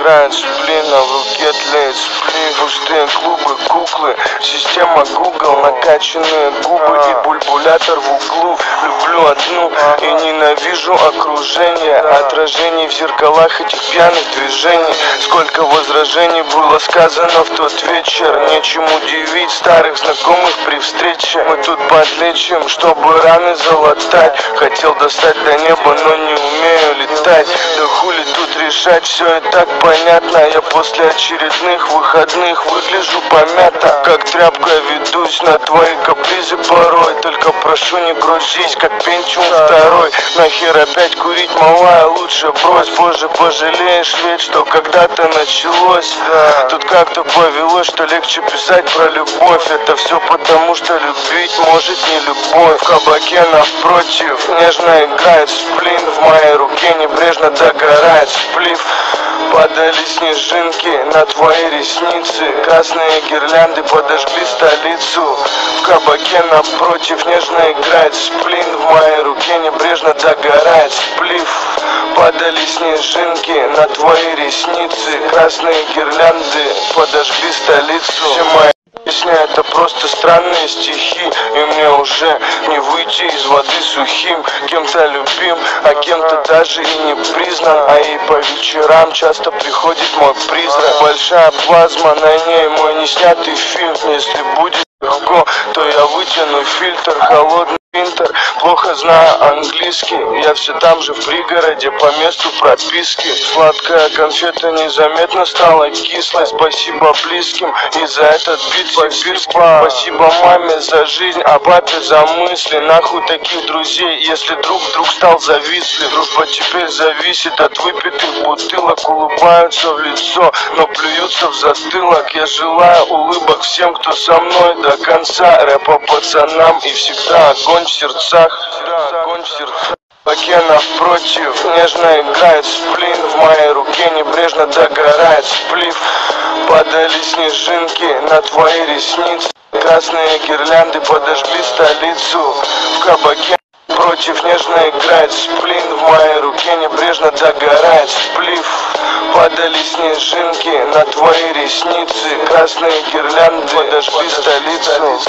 играет сплин, а в руке тлеет сплин. Пустые клубы, куклы, система Google, накачанные губы и бульбулятор в углу. Люблю одну и ненавижу окружение, отражений в зеркалах этих пьяных движений. Сколько возражений было сказано в тот вечер, нечем удивить старых знакомых при встрече. Мы тут подлечим, чтобы раны залатать. Хотел достать до неба, но не умею летать. Да хули тут решать, все и так понятно. Я после очередных выходных выгляжу помято, как тряпка ведусь на твои капризы порой. Только прошу, не грузись, как Пентиум второй. Нахер опять курить, малая, лучше брось. Боже, пожалеешь ведь, что когда-то началось. Тут как-то повелось, что легче писать про любовь. Это все потому, что любить может не любовь. В кабаке напротив нежно играет сплин, в моей руке небрежно догорает сплив. Падали снежинки на твои ресницы, красные гирлянды подожгли столицу. В кабаке напротив нежно играет сплин, в моей руке небрежно догорает сплив. Падали снежинки на твои ресницы, красные гирлянды подожгли столицу. Все мои песня — это просто странные стихи, и мне уже не выйти из воды сухим. Кем-то любим, а кем-то даже и не признан. А и по вечерам часто приходит мой призрак. Большая плазма, на ней мой неснятый фильм. Если будет легко, то я вытяну фильтр. Холодный принтер, плохо знаю английский. Я все там же в пригороде, по месту прописки. Сладкая конфета незаметно стала кислой. Спасибо близким и за этот бит сибирский. Спасибо маме за жизнь, а папе за мысли. Нахуй таких друзей, если друг вдруг стал завистлив. Дружба теперь зависит от выпитых бутылок. Улыбаются в лицо, но плюются в застылок. Я желаю улыбок всем, кто со мной до конца. Рэпа пацанам и всегда огонь в сердцах. В кабаке напротив нежно играет сплин, в моей руке небрежно догорает сплив. Падали снежинки на твои ресницы, красные гирлянды подожгли столицу. В кабаке напротив нежно играет сплин, в моей руке небрежно догорает сплив. Падали снежинки на твои ресницы, красные гирлянды подожгли столицу.